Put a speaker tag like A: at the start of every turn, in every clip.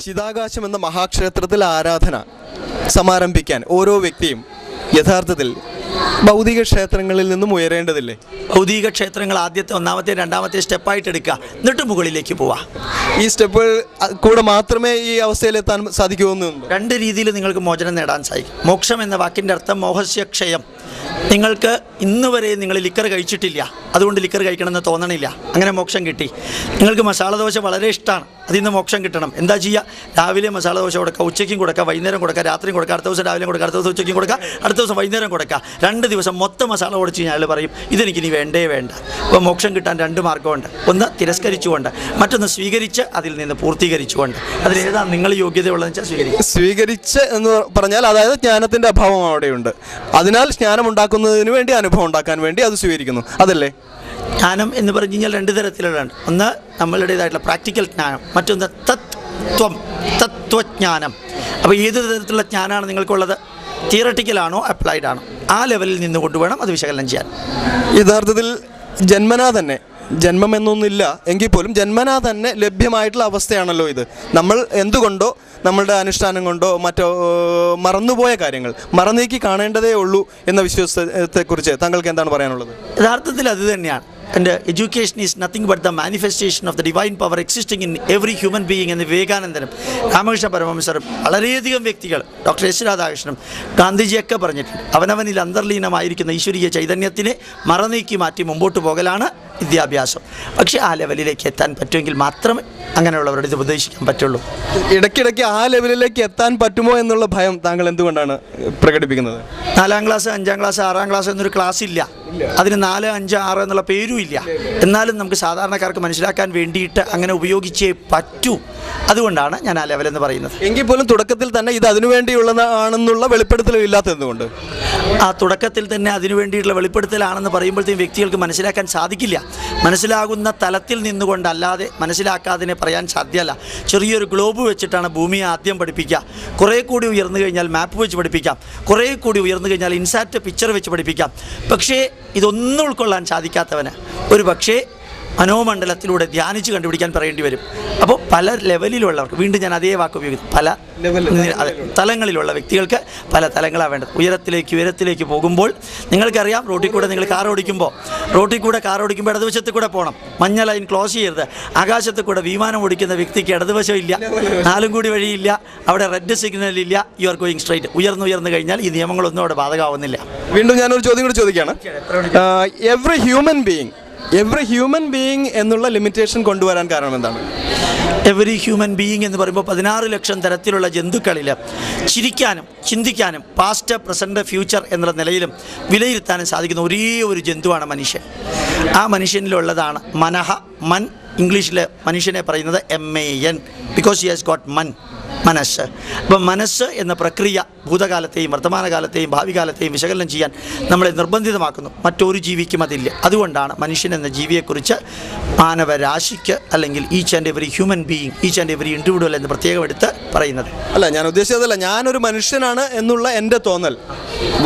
A: ചിതാകാശം എന്ന മഹാക്ഷേത്രത്തിൽ ആരാധന സമാരംഭിക്കാൻ ഓരോ വ്യക്തിയും യഥാർത്ഥത്തിൽ ഭൗതിക ക്ഷേത്രങ്ങളിൽ നിന്നും ഉയരേണ്ടതില്ലേ?
B: ഭൗതിക ക്ഷേത്രങ്ങൾ ആദ്യത്തെ, ഒന്നാമത്തെ, രണ്ടാമത്തെ സ്റ്റെപ്പായിട്ട് എടുക്കുക, എന്നിട്ട് മുകളിലേക്ക് പോവാം.
A: ഈ സ്റ്റെപ്പുകൾ കൂടെ മാത്രമേ ഈ അവസ്ഥയിലെത്താൻ സാധിക്കുമെന്നുണ്ടോ?
B: രണ്ട് രീതിയിൽ നിങ്ങൾക്ക് മോചനം നേടാൻ സാധിക്കും. മോക്ഷം എന്ന വാക്കിൻ്റെ അർത്ഥം മോഹസ്യ ക്ഷയം. നിങ്ങൾക്ക് ഇന്ന് വരെ നിങ്ങൾ ലിക്കർ കഴിച്ചിട്ടില്ല, അതുകൊണ്ട് ലിക്കർ കഴിക്കണമെന്ന് തോന്നണില്ല, അങ്ങനെ മോക്ഷം കിട്ടി. നിങ്ങൾക്ക് മസാല ദോശ വളരെ ഇഷ്ടമാണ്, അതിൽ നിന്ന് മോക്ഷം കിട്ടണം. എന്താ ചെയ്യുക? രാവിലെ മസാല ദോശ കൊടുക്കുക, ഉച്ചയ്ക്കും കൊടുക്കുക, വൈകുന്നേരം കൊടുക്കുക, രാത്രിയും കൊടുക്കുക, അടുത്ത ദിവസം രാവിലെ കൊടുക്കുക, അടുത്ത ദിവസം ഉച്ചയ്ക്കും കൊടുക്കുക, അടുത്ത ദിവസം വൈകുന്നേരം കൊടുക്കുക. 2 ദിവസം മൊത്തം മസാല കൊടുത്ത് കഴിഞ്ഞാൽ പറയും ഇതെനിക്കിനി വേണ്ടേ വേണ്ട. അപ്പോൾ മോക്ഷം കിട്ടാൻ 2 മാർഗ്ഗമുണ്ട്. ഒന്ന് തിരസ്കരിച്ചുകൊണ്ട്, മറ്റൊന്ന് സ്വീകരിച്ച് അതിൽ നിന്ന് പൂർത്തീകരിച്ചുകൊണ്ട്. അതിലേതാണ് നിങ്ങൾ യോഗ്യതയുള്ളതെന്ന് വെച്ചാൽ
A: സ്വീകരിച്ച് എന്ന് പറഞ്ഞാൽ അതായത് ജ്ഞാനത്തിൻ്റെ അഭാവം അവിടെയുണ്ട്. അതിനാൽ ജ്ഞാനം ഉണ്ടാക്കുന്നതിന് വേണ്ടി, അനുഭവം ഉണ്ടാക്കാൻ വേണ്ടി അത് സ്വീകരിക്കുന്നു, അതല്ലേ?
B: ജ്ഞാനം എന്ന് പറഞ്ഞു കഴിഞ്ഞാൽ 2 തരത്തിലുള്ളതാണ്. ഒന്ന് നമ്മളുടേതായിട്ടുള്ള പ്രാക്ടിക്കൽ ജ്ഞാനം, മറ്റൊന്ന് തത്വജ്ഞാനം. അപ്പോൾ ഏത് തരത്തിലുള്ള ജ്ഞാനമാണ് നിങ്ങൾക്കുള്ളത്? തിയറട്ടിക്കലാണോ അപ്ലൈഡ് ആണോ? ആ ലെവലിൽ നിന്നുകൊണ്ട് വേണം അത് വിശകലനം ചെയ്യാൻ.
A: യഥാർത്ഥത്തിൽ ജന്മനാ തന്നെ, ജന്മം എന്നൊന്നില്ല എങ്കിൽ പോലും ജന്മനാ തന്നെ ലഭ്യമായിട്ടുള്ള അവസ്ഥയാണല്ലോ ഇത്. നമ്മൾ എന്തുകൊണ്ടോ നമ്മളുടെ അനുഷ്ഠാനം കൊണ്ടോ മറ്റോ മറന്നുപോയ കാര്യങ്ങൾ മറന്നേക്ക് കാണേണ്ടതേ ഉള്ളൂ എന്ന വിശ്വാസത്തെക്കുറിച്ച് താങ്കൾക്ക് എന്താണ് പറയാനുള്ളത്?
B: യഥാർത്ഥത്തിൽ അത് തന്നെയാണ്. And education is nothing but the manifestation of the divine power existing in every human being എന്ന് വിവേകാനന്ദനും രാമകൃഷ്ണ പരമഹംസരും വളരെയധികം വ്യക്തികൾ, ഡോക്ടർ എസ് രാധാകൃഷ്ണനും ഗാന്ധിജിയൊക്കെ പറഞ്ഞിട്ടുണ്ട്. അവനവനിൽ അന്തർലീനമായിരിക്കുന്ന ഈശ്വരീയ ചൈതന്യത്തിനെ മറനീക്കി മാറ്റി മുമ്പോട്ട് പോകലാണ് വിദ്യാഭ്യാസം. പക്ഷേ ആ ലെവലിലേക്ക് എത്താൻ പറ്റുമെങ്കിൽ മാത്രമേ അങ്ങനെയുള്ളവരോട് ഇത് ഉപദേശിക്കാൻ പറ്റുള്ളൂ.
A: ഇടയ്ക്കിടയ്ക്ക് ആ ലെവലിലേക്ക് എത്താൻ പറ്റുമോ എന്നുള്ള ഭയം താങ്കൾ എന്തുകൊണ്ടാണ് പ്രകടിപ്പിക്കുന്നത്?
B: 4ാം ക്ലാസ്, 5ാം ക്ലാസ്, 6ാം ക്ലാസ് എന്നൊരു ക്ലാസ് ഇല്ല. അതിന് 4, 5, 6 എന്നുള്ള പേരും ഇല്ല. എന്നാലും നമുക്ക് സാധാരണക്കാർക്ക് മനസ്സിലാക്കാൻ വേണ്ടിയിട്ട് അങ്ങനെ ഉപയോഗിച്ചേ പറ്റൂ. അതുകൊണ്ടാണ് ഞാൻ ആ ലെവലെന്ന് പറയുന്നത്.
A: എങ്കിൽ പോലും തുടക്കത്തിൽ തന്നെ ഇത് അതിനുവേണ്ടിയുള്ളതാണെന്നുള്ള വെളിപ്പെടുത്തലും ഇല്ലാത്തതുകൊണ്ട്,
B: ആ തുടക്കത്തിൽ തന്നെ അതിനു വേണ്ടിയിട്ടുള്ള വെളിപ്പെടുത്തലാണെന്ന് പറയുമ്പോഴത്തേക്കും വ്യക്തികൾക്ക് മനസ്സിലാക്കാൻ സാധിക്കില്ല. മനസ്സിലാകുന്ന തലത്തിൽ നിന്നുകൊണ്ടല്ലാതെ മനസ്സിലാക്കാതിനെ പറയാൻ സാധ്യമല്ല. ചെറിയൊരു ഗ്ലോബ് വെച്ചിട്ടാണ് ഭൂമിയെ ആദ്യം പഠിപ്പിക്കുക. കുറേ കൂടി ഉയർന്നു കഴിഞ്ഞാൽ മാപ്പ് വെച്ച് പഠിപ്പിക്കാം, കുറേ കൂടി ഉയർന്നു കഴിഞ്ഞാൽ ഇൻസാറ്റ് പിക്ചർ വെച്ച് പഠിപ്പിക്കാം. പക്ഷേ ഇതൊന്നും ഉൾക്കൊള്ളാൻ സാധിക്കാത്തവന് ഒരു പക്ഷേ മനോമണ്ഡലത്തിലൂടെ ധ്യാനിച്ച് കണ്ടുപിടിക്കാൻ പറയേണ്ടി വരും. അപ്പോൾ പല ലെവലിലുള്ളവർക്ക്, വീണ്ടും ഞാൻ അതേ വാക്ക് ഉപയോഗിക്കും, പല തലങ്ങളിലുള്ള വ്യക്തികൾക്ക് പല തലങ്ങളാണ് വേണ്ടത്. ഉയരത്തിലേക്ക് പോകുമ്പോൾ നിങ്ങൾക്കറിയാം, റോട്ടിൽ കൂടെ നിങ്ങൾ കാർ ഓടിക്കുമ്പോൾ ഇടതുവശത്ത് കൂടെ പോകണം. മഞ്ഞ ലൈൻ ക്ലോസ് ചെയ്യരുത്. ആകാശത്ത് കൂടെ വിമാനം ഓടിക്കുന്ന വ്യക്തിക്ക് ഇടതുവശം ഇല്ല, 4 കൂടി വഴിയില്ല, അവിടെ റെഡ് സിഗ്നൽ ഇല്ല. You are going straight. ഉയർന്നു കഴിഞ്ഞാൽ ഈ നിയമങ്ങളൊന്നും അവിടെ ബാധകമാവുന്നില്ല.
A: വീണ്ടും ഞാനൊരു ചോദ്യം കൂടി ചോദിക്കുകയാണ്. എവറി ഹ്യൂമൻ ബീയിങ് എന്നുള്ള ലിമിറ്റേഷൻ കൊണ്ടുവരാൻ കാരണം എന്താണ്?
B: എവറി ഹ്യൂമൻ ബീയിങ് എന്ന് പറയുമ്പോൾ 16 ലക്ഷം തരത്തിലുള്ള ജന്തുക്കളിൽ ചിരിക്കാനും ചിന്തിക്കാനും പാസ്റ്റ്, പ്രസൻറ്റ്, ഫ്യൂച്ചർ എന്നുള്ള നിലയിലും വിലയിരുത്താനും സാധിക്കുന്ന ഒരേ ഒരു ജന്തുവാണ് മനുഷ്യൻ. ആ മനുഷ്യനിലുള്ളതാണ് മനഃ, മൻ. ഇംഗ്ലീഷിൽ മനുഷ്യനെ പറയുന്നത് MAN, because he has got മനസ്സ്. അപ്പം മനസ്സ് എന്ന പ്രക്രിയ ഭൂതകാലത്തെയും വർത്തമാനകാലത്തെയും ഭാവി കാലത്തെയും വിശകലനം ചെയ്യാൻ നമ്മളെ നിർബന്ധിതമാക്കുന്നു. മറ്റൊരു ജീവിക്കും അതില്ല. അതുകൊണ്ടാണ് മനുഷ്യൻ എന്ന ജീവിയെക്കുറിച്ച് മാനവരാശിക്ക്, അല്ലെങ്കിൽ each and every human being, each and every individual എന്ന് പ്രത്യേകം എടുത്ത് പറയുന്നത്.
A: അല്ല, ഞാൻ ഉദ്ദേശിച്ചതല്ല, ഞാനൊരു മനുഷ്യനാണ് എന്നുള്ള എൻ്റെ തോന്നൽ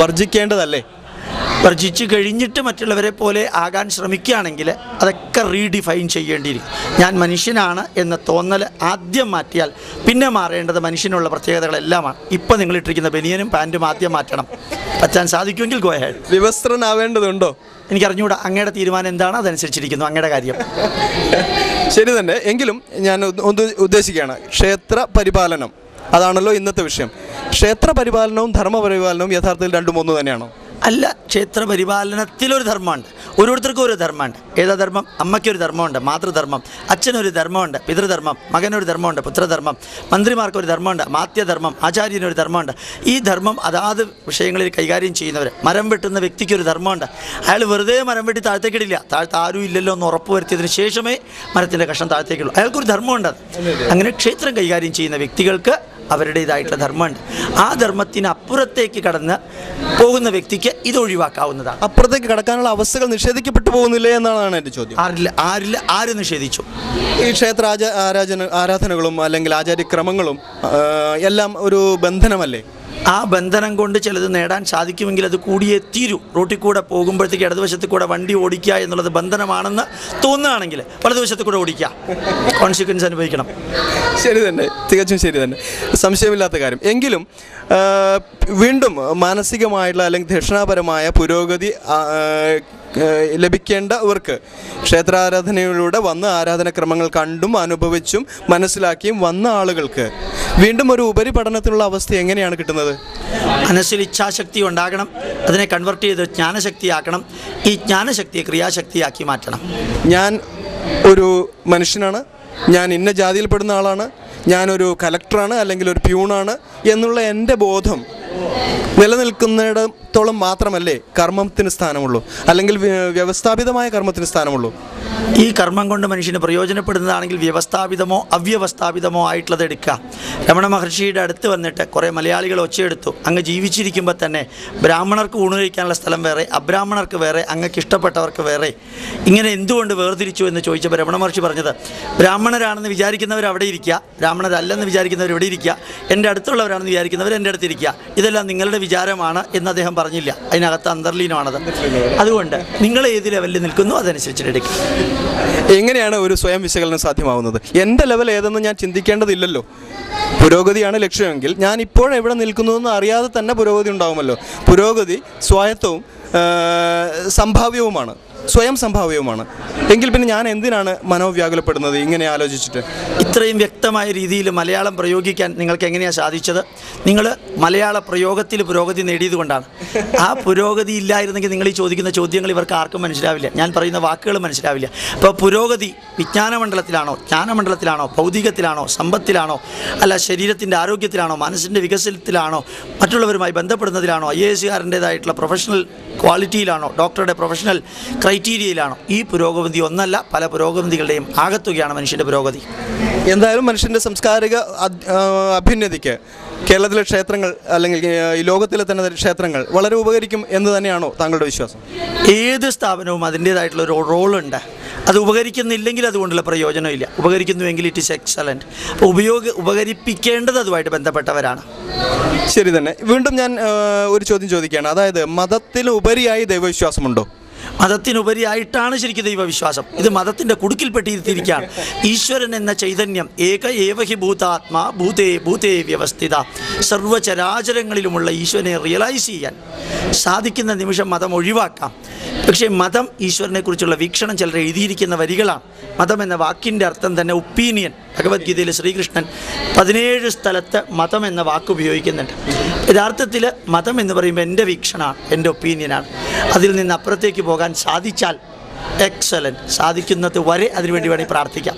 A: വർജിക്കേണ്ടതല്ലേ?
B: വർജിച്ച് കഴിഞ്ഞിട്ട് മറ്റുള്ളവരെ പോലെ ആകാൻ ശ്രമിക്കുകയാണെങ്കിൽ അതൊക്കെ റീഡിഫൈൻ ചെയ്യേണ്ടിയിരിക്കും. ഞാൻ മനുഷ്യനാണ് എന്ന തോന്നൽ ആദ്യം മാറ്റിയാൽ പിന്നെ മാറേണ്ടത് മനുഷ്യനുള്ള പ്രത്യേകതകളെല്ലാമാണ്. ഇപ്പം നിങ്ങളിട്ടിരിക്കുന്ന ബനിയനും പാൻറ്റും ആദ്യം മാറ്റണം. പറ്റാൻ സാധിക്കുമെങ്കിൽ ഗോ ഹെഡ്.
A: വിവസ്ത്രനാവേണ്ടതുണ്ടോ?
B: എനിക്കറിഞ്ഞൂടാ. അങ്ങയുടെ തീരുമാനം എന്താണ് അതനുസരിച്ചിരിക്കുന്നു, അങ്ങയുടെ കാര്യം.
A: ശരി തന്നെ. എങ്കിലും ഞാൻ ഉദ്ദേശിക്കുകയാണ്, ക്ഷേത്ര പരിപാലനം അതാണല്ലോ ഇന്നത്തെ വിഷയം. ക്ഷേത്ര പരിപാലനവും ധർമ്മപരിപാലനവും യഥാർത്ഥത്തിൽ 2 1 തന്നെയാണോ?
B: അല്ല, ക്ഷേത്ര പരിപാലനത്തിലൊരു ധർമ്മമുണ്ട്. ഓരോരുത്തർക്കും ഒരു ധർമ്മമുണ്ട്. ഏതാ ധർമ്മം? അമ്മയ്ക്കൊരു ധർമ്മമുണ്ട്, മാതൃധർമ്മം. അച്ഛനൊരു ധർമ്മമുണ്ട്, പിതൃധർമ്മം. മകനൊരു ധർമ്മമുണ്ട്, പുത്രധർമ്മം. മന്ത്രിമാർക്കൊരു ധർമ്മമുണ്ട്, മാത്യധർമ്മം. ആചാര്യനൊരു ധർമ്മമുണ്ട്. ഈ ധർമ്മം അതാത് വിഷയങ്ങളിൽ കൈകാര്യം ചെയ്യുന്നവർ. മരം വെട്ടുന്ന വ്യക്തിക്കൊരു ധർമ്മമുണ്ട്. അയാൾ വെറുതെ മരം വെട്ടി താഴത്തേക്കിടില്ല. താഴത്ത് ആരും ഇല്ലല്ലോ എന്ന് ഉറപ്പ് വരുത്തിയതിന് ശേഷമേ മരത്തിൻ്റെ കഷ്ണം താഴത്തേക്കുള്ളൂ. അയാൾക്കൊരു ധർമ്മമുണ്ട്. അങ്ങനെ ക്ഷേത്രം കൈകാര്യം ചെയ്യുന്ന വ്യക്തികൾക്ക് അവരുടേതായിട്ടുള്ള ധർമ്മമുണ്ട്. ആ ധർമ്മത്തിന് അപ്പുറത്തേക്ക് കടന്ന് പോകുന്ന വ്യക്തിക്ക് ഇത് ഒഴിവാക്കാവുന്നതാണ്.
A: അപ്പുറത്തേക്ക് കടക്കാനുള്ള അവസ്ഥകൾ നിഷേധിക്കപ്പെട്ടു പോകുന്നില്ലേ എന്നാണ് എൻ്റെ ചോദ്യം.
B: ആര് നിഷേധിച്ചു?
A: ഈ ക്ഷേത്ര ആരാധനകളും അല്ലെങ്കിൽ ആചാര്യക്രമങ്ങളും എല്ലാം ഒരു ബന്ധനമല്ലേ?
B: ആ ബന്ധനം കൊണ്ട് ചിലത് നേടാൻ സാധിക്കുമെങ്കിൽ അത് കൂടിയേ തീരൂ. റോട്ടിൽ കൂടെ പോകുമ്പോഴത്തേക്ക് ഇടതുവശത്ത് കൂടെ വണ്ടി ഓടിക്കുക എന്നുള്ളത് ബന്ധനമാണെന്ന് തോന്നുകയാണെങ്കിൽ വലതുവശത്ത് കൂടെ ഓടിക്കുക, കോൺസിക്വൻസ് അനുഭവിക്കണം.
A: ശരി തന്നെ, തികച്ചും ശരി തന്നെ, സംശയമില്ലാത്ത കാര്യം. എങ്കിലും വീണ്ടും മാനസികമായിട്ടുള്ള അല്ലെങ്കിൽ ദക്ഷിണാപരമായ പുരോഗതി ലഭിക്കേണ്ടവർക്ക് ക്ഷേത്രാരാധനയിലൂടെ വന്ന് ആരാധനക്രമങ്ങൾ കണ്ടും അനുഭവിച്ചും മനസ്സിലാക്കിയും വന്ന ആളുകൾക്ക് വീണ്ടും ഒരു ഉപരിപഠനത്തിനുള്ള അവസ്ഥ എങ്ങനെയാണ് കിട്ടുന്നത്?
B: മനസ്സിൽ ഇച്ഛാശക്തി ഉണ്ടാകണം, അതിനെ കൺവെർട്ട് ചെയ്ത് ജ്ഞാനശക്തിയാക്കണം, ഈ ജ്ഞാനശക്തിയെ ക്രിയാശക്തിയാക്കി മാറ്റണം. ഞാൻ
A: ഒരു മനുഷ്യനാണ്, ഞാൻ ഇന്ന ജാതിയിൽപ്പെടുന്ന ആളാണ്, ഞാനൊരു കലക്ടറാണ് അല്ലെങ്കിൽ ഒരു പ്യൂണാണ് എന്നുള്ള എൻ്റെ ബോധം നിലനിൽക്കുന്നിടത്തോളം മാത്രമല്ലേ കർമ്മത്തിന് സ്ഥാനമുള്ളൂ, അല്ലെങ്കിൽ വ്യവസ്ഥാപിതമായ കർമ്മത്തിന് സ്ഥാനമുള്ളൂ.
B: ഈ കർമ്മം കൊണ്ട് മനുഷ്യന് പ്രയോജനപ്പെടുന്നതാണെങ്കിൽ വ്യവസ്ഥാപിതമോ അവ്യവസ്ഥാപിതമോ ആയിട്ടുള്ളത് എടുക്കുക. രമണ മഹർഷിയുടെ അടുത്ത് വന്നിട്ട് കുറേ മലയാളികൾ ഒച്ചയെടുത്തു, അങ്ങ് ജീവിച്ചിരിക്കുമ്പോൾ തന്നെ ബ്രാഹ്മണർക്ക് ഊണ് കഴിക്കാനുള്ള സ്ഥലം വേറെ, അബ്രാഹ്മണർക്ക് വേറെ, അങ്ങക്ക് ഇഷ്ടപ്പെട്ടവർക്ക് വേറെ, ഇങ്ങനെ എന്തുകൊണ്ട് വേർതിരിച്ചു എന്ന് ചോദിച്ചപ്പോൾ രമണ മഹർഷി പറഞ്ഞത്, ബ്രാഹ്മണരാണെന്ന് വിചാരിക്കുന്നവർ അവിടെ ഇരിക്കുക, ബ്രാഹ്മണരല്ലെന്ന് വിചാരിക്കുന്നവർ ഇവിടെ ഇരിക്കുക, എൻ്റെ അടുത്തുള്ളവരാണെന്ന് വിചാരിക്കുന്നവർ എൻ്റെ അടുത്തിരിക്കുക, ഇതെല്ലാം നിങ്ങളുടെ വിചാരമാണ് എന്നദ്ദേഹം പറഞ്ഞില്ല. അതിനകത്ത് അന്തർലീനമാണത്. അതുകൊണ്ട് നിങ്ങൾ ഏത് ലെവലിൽ നിൽക്കുന്നു അതനുസരിച്ചിട്ട് എടുക്കുക.
A: എങ്ങനെയാണ് ഒരു സ്വയം വിശകലനം സാധ്യമാവുന്നത്? എൻ്റെ ലെവൽ ഏതെന്ന് ഞാൻ ചിന്തിക്കേണ്ടതില്ലല്ലോ. പുരോഗതിയാണ് ലക്ഷ്യമെങ്കിൽ ഞാൻ ഇപ്പോൾ എവിടെ നിൽക്കുന്നതെന്ന് അറിയാതെ തന്നെ പുരോഗതി ഉണ്ടാകുമല്ലോ. പുരോഗതി സ്വായത്തവും സംഭാവ്യവുമാണ്, സ്വയം സംഭാവ്യവുമാണ്. എങ്കിൽ പിന്നെ ഞാൻ എന്തിനാണ് മനോവ്യാകുലപ്പെടുന്നത് ഇങ്ങനെ ആലോചിച്ചിട്ട്?
B: ഇത്രയും വ്യക്തമായ രീതിയിൽ മലയാളം പ്രയോഗിക്കാൻ നിങ്ങൾക്ക് എങ്ങനെയാണ് സാധിച്ചത്? നിങ്ങൾ മലയാള പ്രയോഗത്തിൽ പുരോഗതി നേടിയതുകൊണ്ടാണ്. ആ പുരോഗതി ഇല്ലായിരുന്നെങ്കിൽ നിങ്ങൾ ഈ ചോദിക്കുന്ന ചോദ്യങ്ങൾ ഇവർക്ക് ആർക്കും മനസ്സിലാവില്ല, ഞാൻ പറയുന്ന വാക്കുകൾ മനസ്സിലാവില്ല. അപ്പോൾ പുരോഗതി വിജ്ഞാനമണ്ഡലത്തിലാണോ, ജ്ഞാനമണ്ഡലത്തിലാണോ, ഭൗതികത്തിലാണോ, സമ്പത്തിലാണോ, അല്ല ശരീരത്തിൻ്റെ ആരോഗ്യത്തിലാണോ, മനസ്സിൻ്റെ വികസനത്തിലാണോ, മറ്റുള്ളവരുമായി ബന്ധപ്പെടുന്നതിലാണോ, IASകാരൻ്റേതായിട്ടുള്ള പ്രൊഫഷണൽ ക്വാളിറ്റിയിലാണോ, ഡോക്ടറുടെ പ്രൊഫഷണൽ ക്രൈറ്റീരിയയിലാണോ? ഈ പുരോഗതി ഒന്നല്ല, പല പുരോഗതികളുടെയും ആകത്തുകയാണ് മനുഷ്യൻ്റെ പുരോഗതി.
A: എന്തായാലും മനുഷ്യൻ്റെ സാംസ്കാരിക അഭ്യുന്നതിക്ക് കേരളത്തിലെ ക്ഷേത്രങ്ങൾ അല്ലെങ്കിൽ ഈ ലോകത്തിലെ തന്നെ ക്ഷേത്രങ്ങൾ വളരെ ഉപകരിക്കും എന്ന് തന്നെയാണോ താങ്കളുടെ വിശ്വാസം?
B: ഏത് സ്ഥാപനവും അതിൻ്റേതായിട്ടുള്ള ഒരു റോളുണ്ട്. അത് ഉപകരിക്കുന്നില്ലെങ്കിൽ അതുകൊണ്ടുള്ള പ്രയോജനമില്ല, ഉപകരിക്കുന്നുവെങ്കിൽ ഇറ്റ് ഈസ് എക്സലൻറ്റ്. അപ്പോൾ ഉപകരിപ്പിക്കേണ്ടത് അതുമായിട്ട് ബന്ധപ്പെട്ടവരാണ്.
A: ശരി തന്നെ. വീണ്ടും ഞാൻ ഒരു ചോദ്യം ചോദിക്കുകയാണ്, അതായത് മതത്തിനുപരിയായി ദൈവവിശ്വാസമുണ്ടോ?
B: മതത്തിനുപരിയായിട്ടാണ് ശരിക്കും ദൈവവിശ്വാസം. ഇത് മതത്തിൻ്റെ കുടുക്കിൽപ്പെട്ടിരിക്കുകയാണ്. ഈശ്വരൻ എന്ന ചൈതന്യം ഏക ഏവഹി ഭൂതാത്മാ ഭൂതേ ഭൂതേ വ്യവസ്ഥിത, സർവ്വചരാചരങ്ങളിലുമുള്ള ഈശ്വരനെ റിയലൈസ് ചെയ്യാൻ സാധിക്കുന്ന നിമിഷം മതം ഒഴിവാക്കാം. പക്ഷേ മതം ഈശ്വരനെക്കുറിച്ചുള്ള വീക്ഷണം ചിലർ എഴുതിയിരിക്കുന്ന വരികളാണ്. മതം എന്ന വാക്കിൻ്റെ അർത്ഥം തന്നെ ഒപ്പീനിയൻ. ഭഗവത്ഗീതയിൽ ശ്രീകൃഷ്ണൻ 17 സ്ഥലത്ത് മതം എന്ന വാക്ക് ഉപയോഗിക്കുന്നുണ്ട്. യഥാർത്ഥത്തിൽ മതം എന്ന് പറയുമ്പോൾ എൻ്റെ വീക്ഷണമാണ്, എൻ്റെ ഒപ്പീനിയനാണ്. അതിൽ നിന്ന് അപ്പുറത്തേക്ക് പോകാൻ സാധിച്ചാൽ എക്സലൻറ്റ്, സാധിക്കുന്നത് വരെ അതിനുവേണ്ടി വേണമെങ്കിൽ പ്രാർത്ഥിക്കാം.